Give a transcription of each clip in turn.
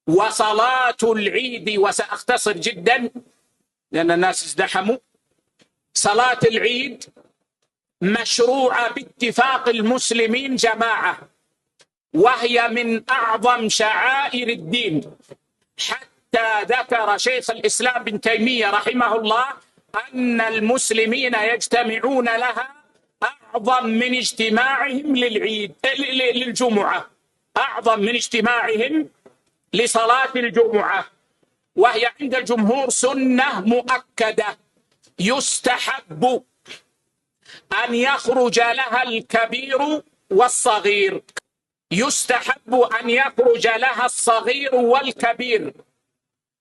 وصلاة العيد، وسأختصر جدا لأن الناس ازدحموا، صلاة العيد مشروعة باتفاق المسلمين جماعة، وهي من أعظم شعائر الدين، حتى ذكر شيخ الإسلام ابن تيمية رحمه الله أن المسلمين يجتمعون لها أعظم من اجتماعهم للجمعة، أعظم من اجتماعهم لصلاة الجمعة، وهي عند الجمهور سنة مؤكدة يستحب أن يخرج لها الكبير والصغير، يستحب أن يخرج لها الصغير والكبير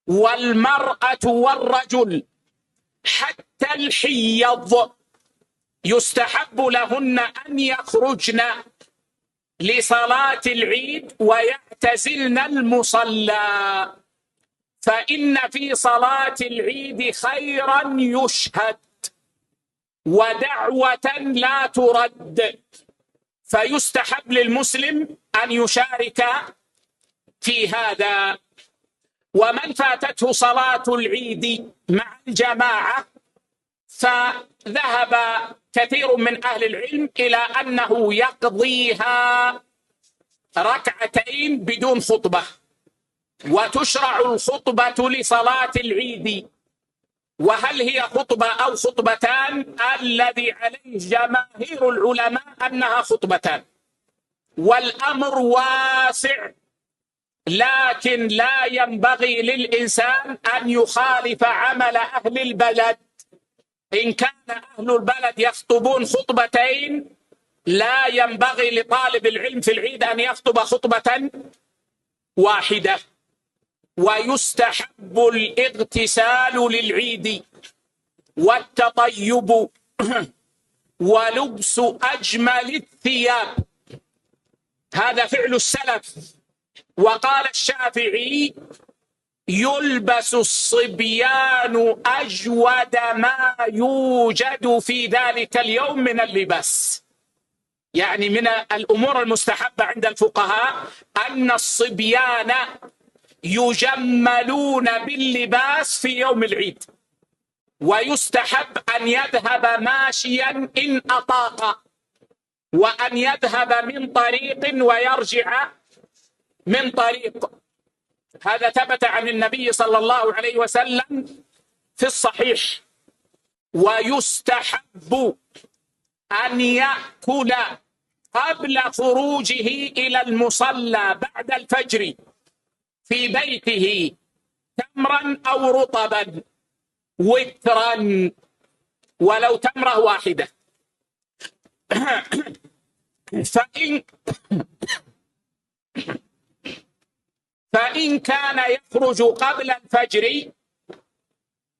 والمرأة والرجل، حتى الحيض يستحب لهن أن يخرجن لصلاة العيد ويعتزلن المصلى، فإن في صلاة العيد خيرا يشهد ودعوة لا ترد، فيستحب للمسلم أن يشارك في هذا. ومن فاتته صلاة العيد مع الجماعة فذهب كثير من أهل العلم إلى أنه يقضيها ركعتين بدون خطبة، وتشرع الخطبة لصلاة العيد. وهل هي خطبة أو خطبتان؟ الذي عليه جماهير العلماء أنها خطبتان، والأمر واسع، لكن لا ينبغي للإنسان أن يخالف عمل أهل البلد. إن كان أهل البلد يخطبون خطبتين، لا ينبغي لطالب العلم في العيد أن يخطب خطبة واحدة. ويستحب الاغتسال للعيد والتطيب ولبس أجمل الثياب، هذا فعل السلف. وقال الشافعي: يلبس الصبيان أجود ما يوجد في ذلك اليوم من اللباس، يعني من الأمور المستحبة عند الفقهاء أن الصبيان يجملون باللباس في يوم العيد، ويستحب أن يذهب ماشيا إن أطاق، وأن يذهب من طريق ويرجع من طريق، هذا ثبت عن النبي صلى الله عليه وسلم في الصحيح. ويستحب أن يأكل قبل خروجه إلى المصلى بعد الفجر في بيته تمرا أو رطبا وترا، ولو تمرة واحدة. فإن كان يخرج قبل الفجر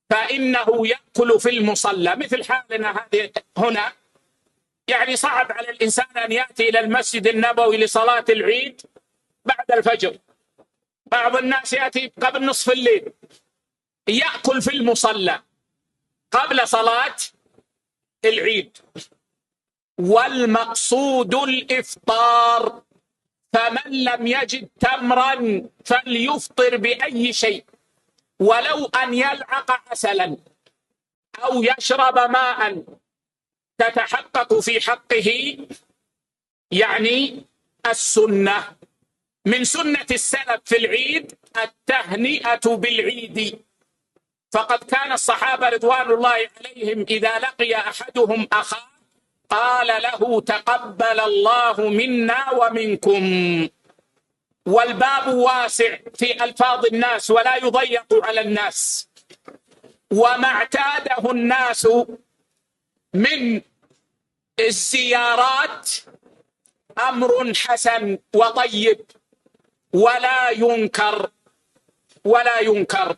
فإنه يأكل في المصلى، مثل حالنا هذه هنا، يعني صعب على الإنسان أن يأتي إلى المسجد النبوي لصلاة العيد بعد الفجر، بعض الناس يأتي قبل نصف الليل، يأكل في المصلى قبل صلاة العيد. والمقصود الإفطار، فمن لم يجد تمرا فليفطر بأي شيء، ولو أن يلعق عسلا أو يشرب ماء تتحقق في حقه يعني السنة. من سنة السلف في العيد التهنئة بالعيد، فقد كان الصحابة رضوان الله عليهم إذا لقي أحدهم أخاه قال له: تقبل الله منا ومنكم. والباب واسع في ألفاظ الناس ولا يضيق على الناس، وما اعتاده الناس من الزيارات أمر حسن وطيب ولا ينكر.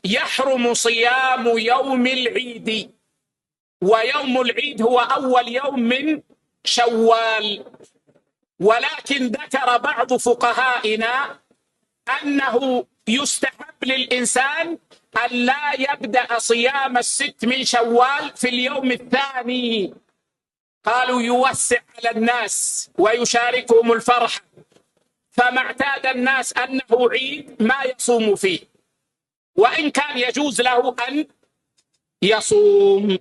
يحرم صيام يوم العيد، ويوم العيد هو أول يوم من شوال، ولكن ذكر بعض فقهائنا أنه يستحب للإنسان أن لا يبدأ صيام الست من شوال في اليوم الثاني، قالوا يوسع على الناس ويشاركهم الفرح، فما اعتاد الناس أنه عيد ما يصوم فيه، وإن كان يجوز له أن يصوم.